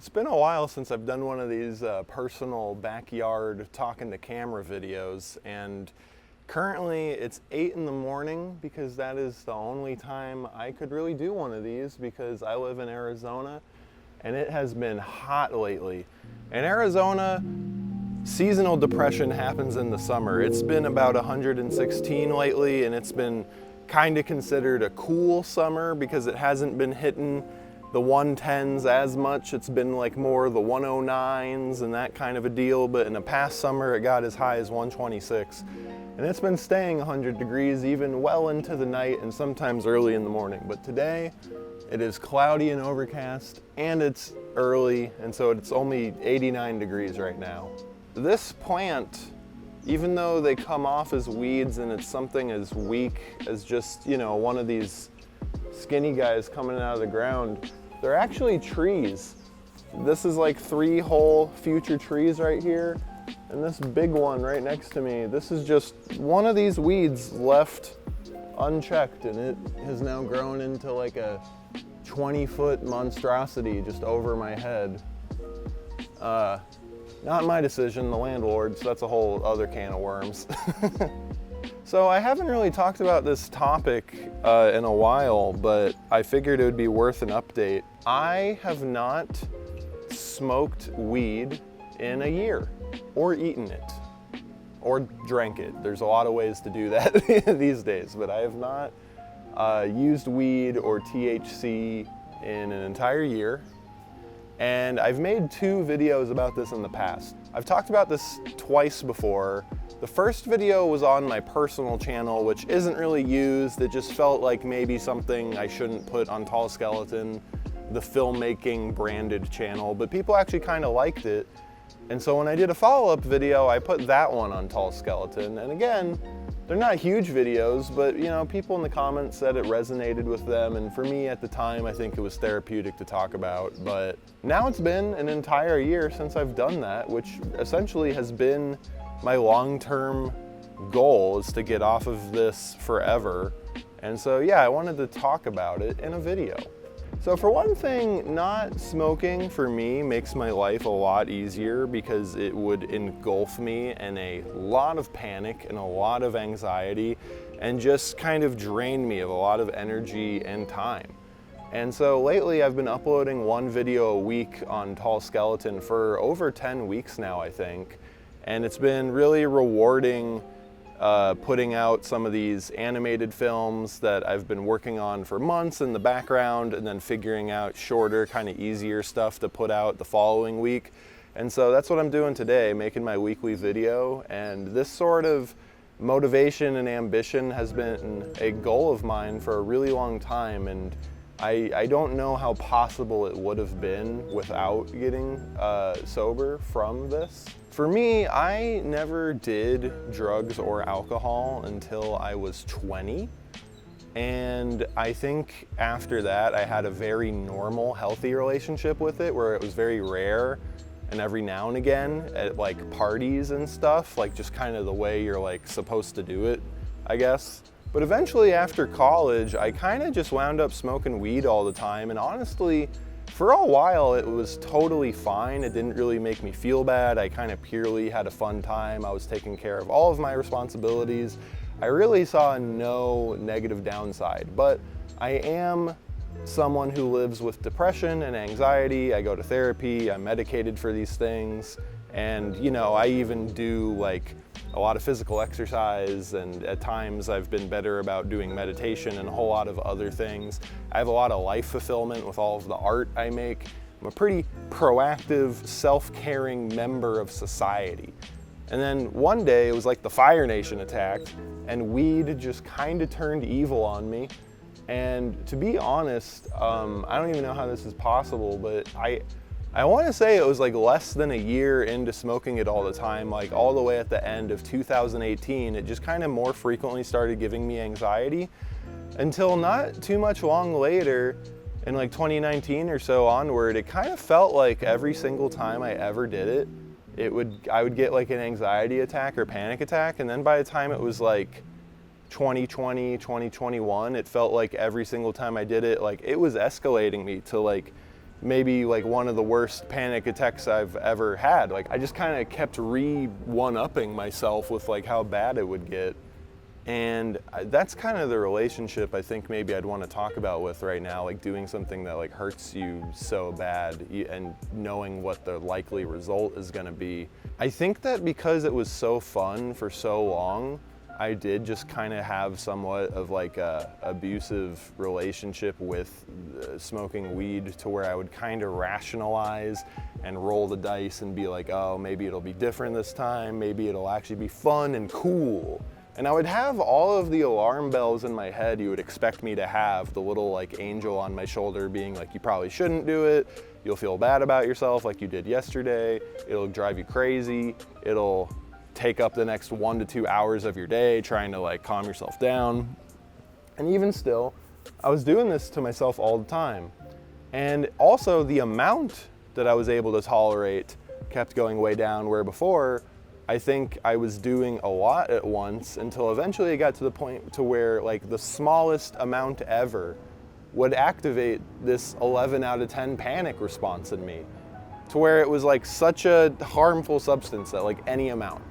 It's been a while since I've done one of these personal backyard talking to camera videos, and currently it's 8 in the morning because that is the only time I could really do one of these because I live in Arizona and it has been hot lately. In Arizona, seasonal depression happens in the summer. It's been about 116 lately, and it's been kind of considered a cool summer because it hasn't been hitting the 110s as much. It's been like more the 109s and that kind of a deal, but in the past summer it got as high as 126. And it's been staying 100 degrees even well into the night and sometimes early in the morning. But today it is cloudy and overcast and it's early, and so it's only 89 degrees right now. This plant, even though they come off as weeds and it's something as weak as just, you know, one of these skinny guys coming out of the ground, they're actually trees. This is like 3 whole future trees right here, and this big one right next to me, this is just one of these weeds left unchecked, and it has now grown into like a 20-foot monstrosity just over my head. Not my decision, the landlord's. That's a whole other can of worms. So I haven't really talked about this topic in a while, but I figured it would be worth an update. I have not smoked weed in a year, or eaten it, or drank it. There's a lot of ways to do that these days, but I have not used weed or THC in an entire year. And I've made 2 videos about this in the past. I've talked about this twice before. The first video was on my personal channel, which isn't really used. It just felt like maybe something I shouldn't put on Tall Skeleton, the filmmaking branded channel, but people actually kind of liked it. And so when I did a follow-up video, I put that one on Tall Skeleton. And again, they're not huge videos, but you know, people in the comments said it resonated with them, and for me at the time, I think it was therapeutic to talk about. But now it's been an entire year since I've done that, which essentially has been my long-term goal, is to get off of this forever. And so yeah, I wanted to talk about it in a video. So for one thing, not smoking for me makes my life a lot easier because it would engulf me in a lot of panic and a lot of anxiety and just kind of drain me of a lot of energy and time. And so lately I've been uploading 1 video a week on Tall Skeleton for over 10 weeks now, I think. And it's been really rewarding putting out some of these animated films that I've been working on for months in the background, and then figuring out shorter, kind of easier stuff to put out the following week. And so that's what I'm doing today, making my weekly video. And this sort of motivation and ambition has been a goal of mine for a really long time, and I don't know how possible it would have been without getting sober from this. For me, I never did drugs or alcohol until I was 20. And I think after that, I had a very normal, healthy relationship with it, where it was very rare and every now and again at like parties and stuff, like just kind of the way you're like supposed to do it, I guess. But eventually after college, I kind of just wound up smoking weed all the time, and honestly, for a while it was totally fine. It didn't really make me feel bad. I kind of purely had a fun time. I was taking care of all of my responsibilities. I really saw no negative downside, but I am someone who lives with depression and anxiety. I go to therapy, I'm medicated for these things, and you know, I even do like a lot of physical exercise, and at times I've been better about doing meditation and a whole lot of other things. I have a lot of life fulfillment with all of the art I make. I'm a pretty proactive, self-caring member of society. And then one day it was like the Fire Nation attacked, and weed just kind of turned evil on me. And to be honest, I don't even know how this is possible, but I want to say it was like less than a year into smoking it all the time, like all the way at the end of 2018, it just kind of more frequently started giving me anxiety, until not too much long later, in like 2019 or so onward, it kind of felt like every single time I ever did it, I would get like an anxiety attack or panic attack, and then by the time it was like 2020, 2021, it felt like every single time I did it, like it was escalating me to like maybe like one of the worst panic attacks I've ever had. Like I just kind of kept one-upping myself with like how bad it would get. And that's kind of the relationship I think maybe I'd want to talk about with right now, like doing something that like hurts you so bad and knowing what the likely result is going to be. I think that because it was so fun for so long, I did just kind of have somewhat of like a abusive relationship with smoking weed, to where I would kind of rationalize and roll the dice and be like, oh, maybe it'll be different this time, maybe it'll actually be fun and cool. And I would have all of the alarm bells in my head you would expect me to have, the little like angel on my shoulder being like, you probably shouldn't do it, you'll feel bad about yourself like you did yesterday, it'll drive you crazy, it'll take up the next 1 to 2 hours of your day trying to like calm yourself down. And even still, I was doing this to myself all the time. And also the amount that I was able to tolerate kept going way down, where before, I think I was doing a lot at once until eventually it got to the point to where like the smallest amount ever would activate this 11 out of 10 panic response in me, to where it was like such a harmful substance that like any amount.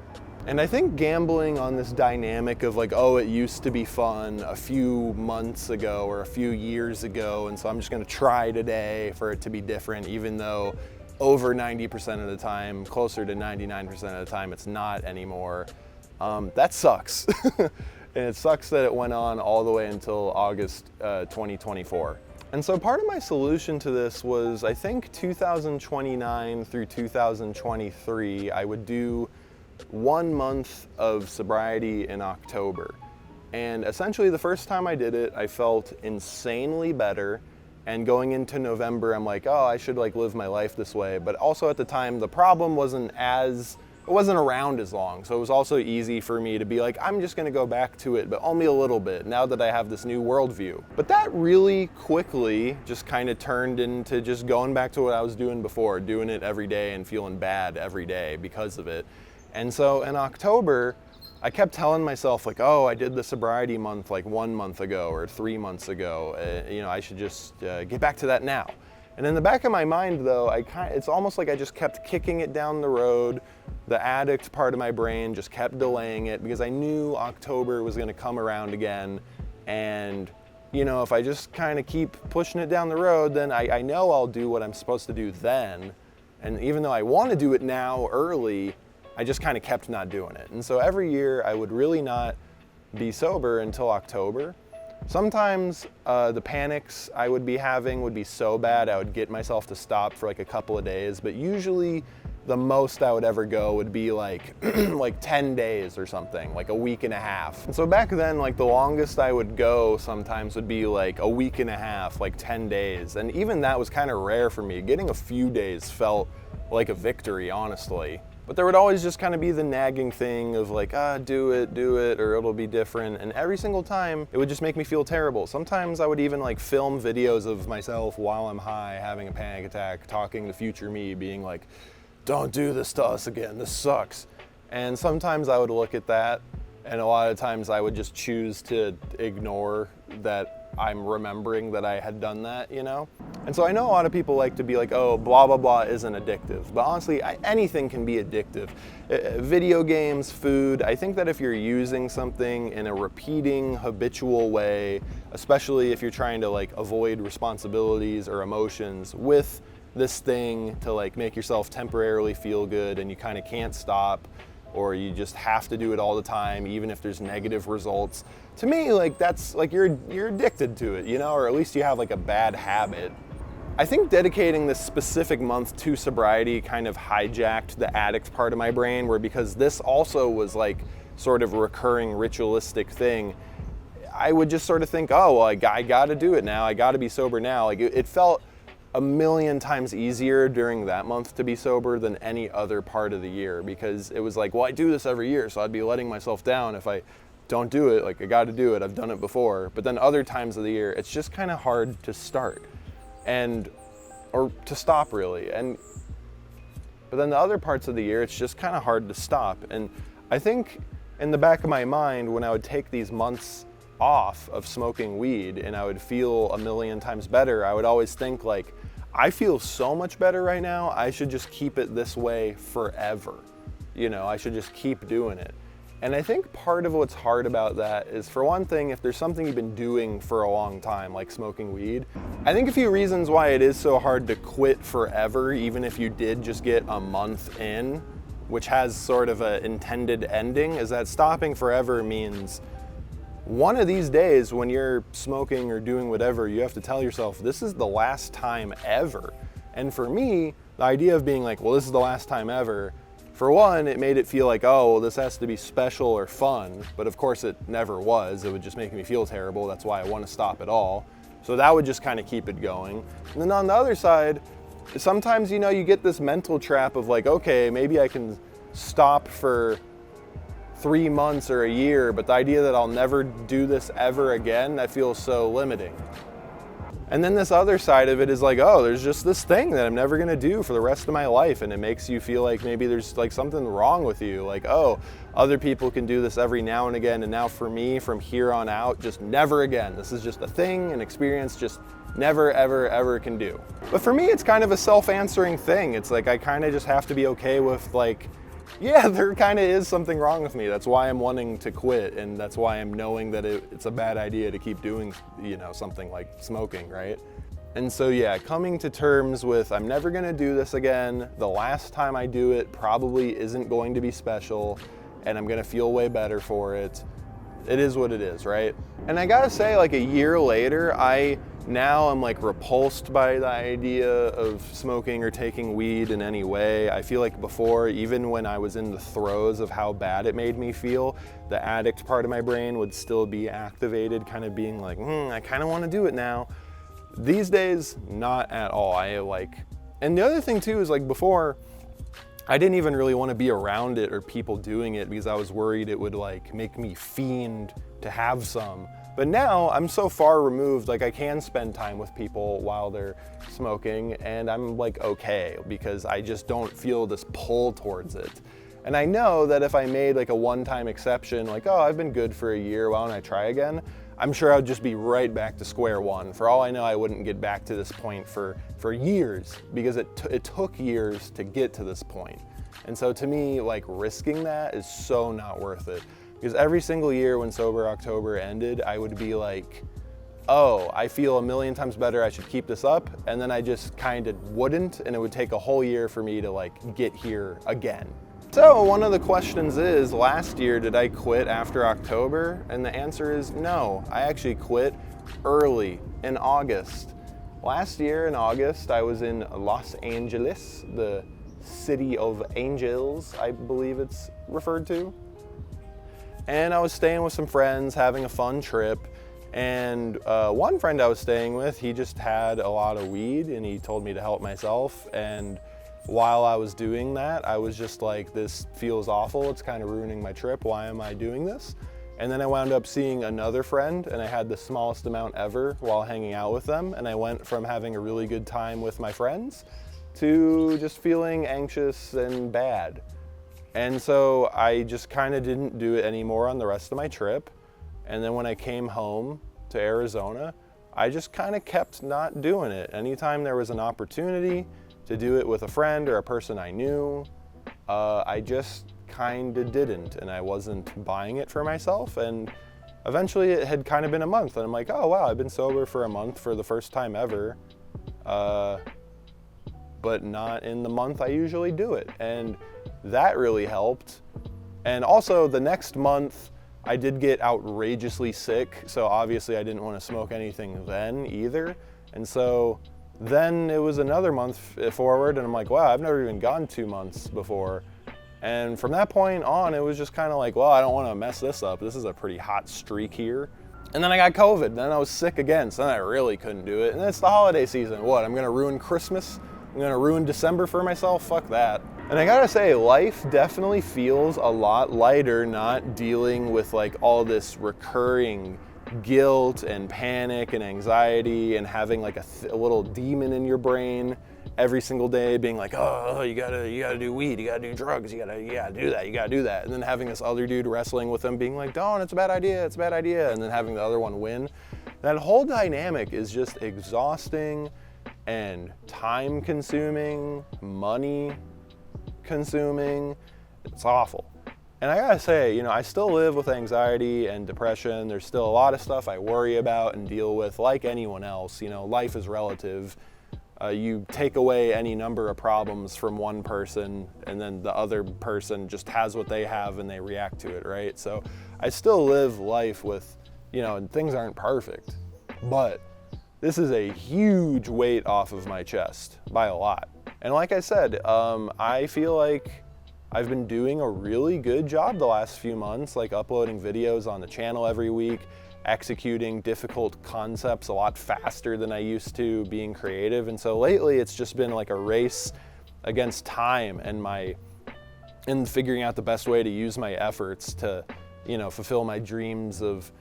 And I think gambling on this dynamic of like, oh, it used to be fun a few months ago or a few years ago, and so I'm just gonna try today for it to be different, even though over 90% of the time, closer to 99% of the time, it's not anymore. That sucks. And it sucks that it went on all the way until August 2024. And so part of my solution to this was, I think 2029 through 2023, I would do 1 month of sobriety in October. And essentially the first time I did it, I felt insanely better. And going into November, I'm like, oh, I should like live my life this way. But also at the time, the problem wasn't around as long. So it was also easy for me to be like, I'm just gonna go back to it, but only a little bit now that I have this new worldview. But that really quickly just kind of turned into just going back to what I was doing before, doing it every day and feeling bad every day because of it. And so in October, I kept telling myself like, oh, I did the sobriety month like 1 month ago or 3 months ago. I should just get back to that now. And in the back of my mind though, it's almost like I just kept kicking it down the road. The addict part of my brain just kept delaying it because I knew October was gonna come around again. And if I just kind of keep pushing it down the road, then I know I'll do what I'm supposed to do then. And even though I want to do it now early, I just kind of kept not doing it. And so every year I would really not be sober until October. Sometimes the panics I would be having would be so bad I would get myself to stop for like a couple of days, but usually the most I would ever go would be like like 10 days or something, like a week and a half. And so back then, like the longest I would go sometimes would be like a week and a half, like 10 days. And even that was kind of rare for me. Getting a few days felt like a victory, honestly. But there would always just kind of be the nagging thing of like, do it, or it'll be different. And every single time, it would just make me feel terrible. Sometimes I would even like film videos of myself while I'm high, having a panic attack, talking to future me, being like, don't do this to us again, this sucks. And sometimes I would look at that, and a lot of times I would just choose to ignore that I'm remembering that I had done that, And so I know a lot of people like to be like, oh, blah, blah, blah isn't addictive. But honestly, anything can be addictive. Video games, food. I think that if you're using something in a repeating, habitual way, especially if you're trying to like avoid responsibilities or emotions with this thing to like make yourself temporarily feel good and you kind of can't stop, or you just have to do it all the time, even if there's negative results. To me, like that's like you're addicted to it, or at least you have like a bad habit. I think dedicating this specific month to sobriety kind of hijacked the addict part of my brain, where because this also was like sort of a recurring ritualistic thing, I would just sort of think, oh, well, I gotta do it now, I gotta be sober now. Like it felt a million times easier during that month to be sober than any other part of the year, because it was like, well, I do this every year, so I'd be letting myself down if I don't do it. Like I got to do it, I've done it before. But then other times of the year, it's just kind of hard to start or to stop really. But then the other parts of the year, it's just kind of hard to stop. And I think in the back of my mind, when I would take these months off of smoking weed and I would feel a million times better, I would always think like, I feel so much better right now. I should just keep it this way forever. You know, I should just keep doing it. And I think part of what's hard about that is, for one thing, if there's something you've been doing for a long time, like smoking weed, I think a few reasons why it is so hard to quit forever, even if you did just get a month in, which has sort of an intended ending, is that stopping forever means one of these days when you're smoking or doing whatever, you have to tell yourself, this is the last time ever. And for me, the idea of being like, well, this is the last time ever, for one, it made it feel like, oh, well, this has to be special or fun, but of course it never was. It would just make me feel terrible. That's why I want to stop it all. So that would just kind of keep it going. And then on the other side, sometimes, you know, you get this mental trap of like, okay, maybe I can stop for 3 months or a year, but the idea that I'll never do this ever again, that feels so limiting. And then this other side of it is like, oh, there's just this thing that I'm never gonna do for the rest of my life, and it makes you feel like maybe there's like something wrong with you. Like, oh, other people can do this every now and again, and now for me, from here on out, just never again. This is just a thing, an experience just never, ever, ever can do. But for me, it's kind of a self-answering thing. It's like I kind of just have to be okay with like, yeah, there kind of is something wrong with me. That's why I'm wanting to quit, and that's why I'm knowing that it's a bad idea to keep doing, you know, something like smoking, right? And so yeah, coming to terms with I'm never gonna do this again. The last time I do it probably isn't going to be special, and I'm gonna feel way better for it. It is what it is, right? And I gotta say, like a year later, now I'm like repulsed by the idea of smoking or taking weed in any way. I feel like before, even when I was in the throes of how bad it made me feel, the addict part of my brain would still be activated, kind of being like, I kind of want to do it now. These days, not at all. And the other thing too is like before, I didn't even really want to be around it or people doing it because I was worried it would like make me fiend to have some. But now I'm so far removed, like I can spend time with people while they're smoking, and I'm like okay, because I just don't feel this pull towards it. And I know that if I made like a one-time exception, like, oh, I've been good for a year, why don't I try again? I'm sure I'd just be right back to square one. For all I know, I wouldn't get back to this point for years, because it took years to get to this point. And so to me, like risking that is so not worth it. Because every single year when Sober October ended, I would be like, oh, I feel a million times better, I should keep this up. And then I just kind of wouldn't, and it would take a whole year for me to like get here again. So one of the questions is, last year, did I quit after October? And the answer is no. I actually quit early in August. Last year in August, I was in Los Angeles, the city of angels, I believe it's referred to. And I was staying with some friends, having a fun trip. And one friend I was staying with, he just had a lot of weed and he told me to help myself. And while I was doing that, I was just like, this feels awful. It's kind of ruining my trip. Why am I doing this? And then I wound up seeing another friend, and I had the smallest amount ever while hanging out with them. And I went from having a really good time with my friends to just feeling anxious and bad. And so I just kind of didn't do it anymore on the rest of my trip. And then when I came home to Arizona, I just kind of kept not doing it. Anytime there was an opportunity to do it with a friend or a person I knew, I just kind of didn't, and I wasn't buying it for myself. And eventually it had kind of been a month, and I'm like, oh wow, I've been sober for a month for the first time ever, but not in the month I usually do it. And that really helped. And also the next month, I did get outrageously sick, so obviously I didn't want to smoke anything then either. And so then it was another month forward, and I'm like, wow, I've never even gone 2 months before. And from that point on, it was just kind of like, well, I don't want to mess this up. This is a pretty hot streak here. And then I got COVID, then I was sick again, so then I really couldn't do it. And then it's the holiday season. What, I'm gonna ruin Christmas? I'm gonna ruin December for myself? Fuck that. And I gotta say, life definitely feels a lot lighter not dealing with like all this recurring guilt and panic and anxiety and having like a little demon in your brain every single day being like, oh, you gotta do weed, you gotta do drugs, you gotta do that. And then having this other dude wrestling with him being like, don't, it's a bad idea. And then having the other one win. That whole dynamic is just exhausting and time consuming, money consuming. It's awful. And I gotta say, you know, I still live with anxiety and depression. There's still a lot of stuff I worry about and deal with like anyone else. You know, life is relative. You take away any number of problems from one person and then the other person just has what they have and they react to it, right? So I still live life with, you know, and things aren't perfect, but this is a huge weight off of my chest by a lot. And like I said, I feel like I've been doing a really good job the last few months, like uploading videos on the channel every week, executing difficult concepts a lot faster than I used to, being creative. And so lately it's just been like a race against time and figuring out the best way to use my efforts to, you know, fulfill my dreams of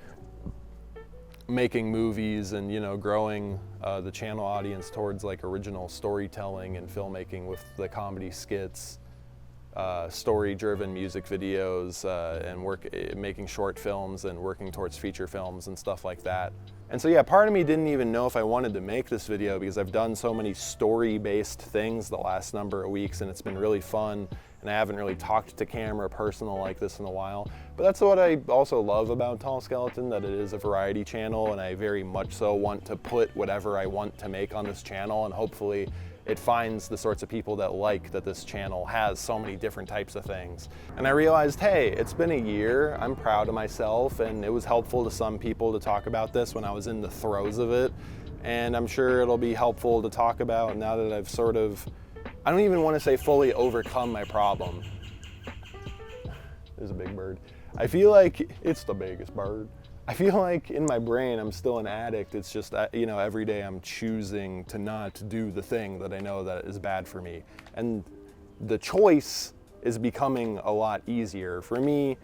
making movies and, you know, growing the channel audience towards like original storytelling and filmmaking with the comedy skits, story-driven music videos, and making short films and working towards feature films and stuff like that. And so yeah, part of me didn't even know if I wanted to make this video because I've done so many story-based things the last number of weeks and it's been really fun, and I haven't really talked to camera personal like this in a while. But that's what I also love about Tall Skeleton, that it is a variety channel, and I very much so want to put whatever I want to make on this channel, and hopefully it finds the sorts of people that like that this channel has so many different types of things. And I realized, hey, it's been a year, I'm proud of myself, and it was helpful to some people to talk about this when I was in the throes of it. And I'm sure it'll be helpful to talk about now that I've sort of, I don't even want to say fully overcome my problem. There's a big bird. I feel like it's the biggest bird. I feel like in my brain I'm still an addict. It's just that, you know, every day I'm choosing to not do the thing that I know that is bad for me. And the choice is becoming a lot easier. For me,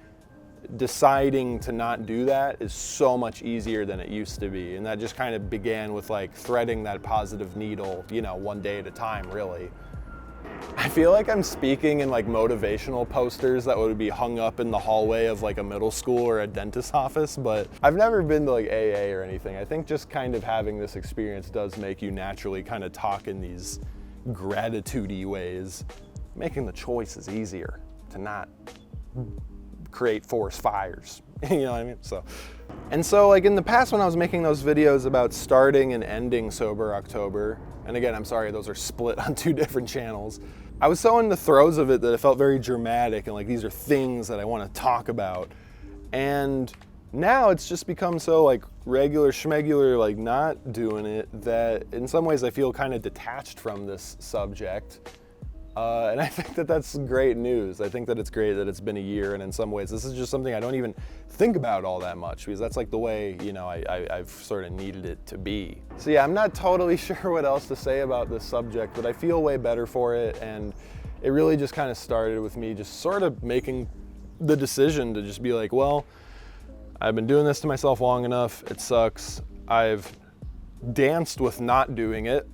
deciding to not do that is so much easier than it used to be. And that just kind of began with like threading that positive needle, you know, one day at a time, really. I feel like I'm speaking in like motivational posters that would be hung up in the hallway of like a middle school or a dentist's office, but I've never been to like AA or anything. I think just kind of having this experience does make you naturally kind of talk in these gratitude-y ways. Making the choice is easier to not create forest fires. You know what I mean? So like in the past when I was making those videos about starting and ending Sober October, and again, I'm sorry, those are split on two different channels. I was so in the throes of it that it felt very dramatic and like these are things that I want to talk about. And now it's just become so like regular schmegular, like not doing it, that in some ways I feel kind of detached from this subject. And I think that that's great news. I think that it's great that it's been a year, and in some ways this is just something I don't even think about all that much because that's like the way, you know, I've sort of needed it to be. So yeah, I'm not totally sure what else to say about this subject, but I feel way better for it, and it really just kind of started with me just sort of making the decision to just be like, well, I've been doing this to myself long enough, it sucks. I've danced with not doing it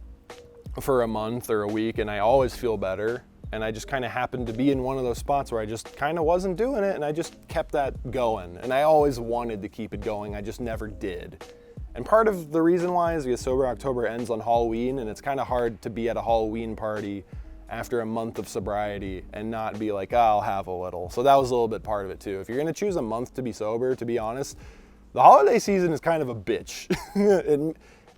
for a month or a week and I always feel better, and I just kind of happened to be in one of those spots where I just kind of wasn't doing it, and I just kept that going, and I always wanted to keep it going, I just never did. And part of the reason why is because Sober October ends on Halloween, and it's kind of hard to be at a Halloween party after a month of sobriety and not be like, oh, I'll have a little. So that was a little bit part of it too. If you're gonna choose a month to be sober, to be honest, the holiday season is kind of a bitch.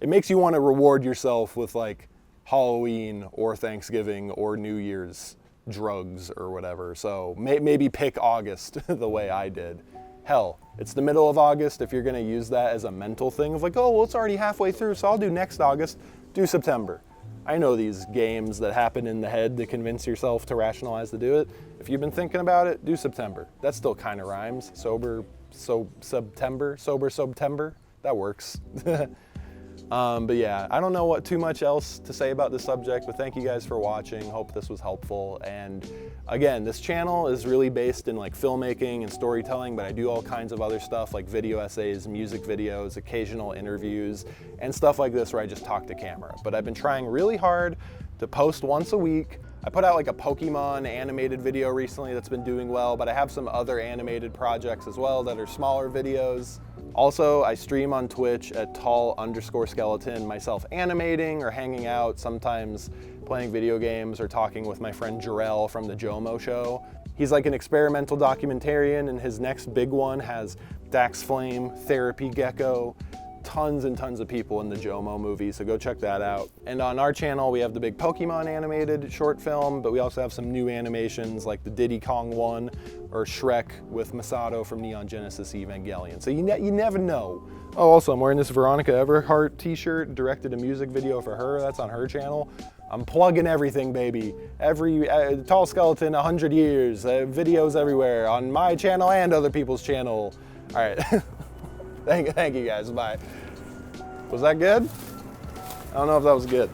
It makes you want to reward yourself with like Halloween or Thanksgiving or New Year's drugs or whatever. So maybe pick August the way I did. Hell, it's the middle of August. If you're gonna use that as a mental thing of like, oh, well, it's already halfway through, so I'll do next August, do September. I know these games that happen in the head to convince yourself to rationalize to do it. If you've been thinking about it, do September. That still kind of rhymes. Sober September, that works. But yeah, I don't know what too much else to say about this subject, but thank you guys for watching. Hope this was helpful. And again, this channel is really based in like filmmaking and storytelling, but I do all kinds of other stuff like video essays, music videos, occasional interviews, and stuff like this where I just talk to camera. But I've been trying really hard to post once a week I put out like a Pokemon animated video recently that's been doing well, but I have some other animated projects as well that are smaller videos. Also, I stream on Twitch at tall_skeleton, myself animating or hanging out, sometimes playing video games or talking with my friend Jarrell from the Jomo Show. He's like an experimental documentarian, and his next big one has Dax Flame, Therapy Gecko, tons and tons of people in the Jomo movie, so go check that out. And on our channel, we have the big Pokemon animated short film, but we also have some new animations like the Diddy Kong one or Shrek with Masato from Neon Genesis Evangelion. So you never know. Oh, also, I'm wearing this Veronica Everhart t-shirt, directed a music video for her. That's on her channel. I'm plugging everything, baby. Every Tall Skeleton, 100 years, videos everywhere on my channel and other people's channel. All right. Thank you guys, bye. Was that good? I don't know if that was good.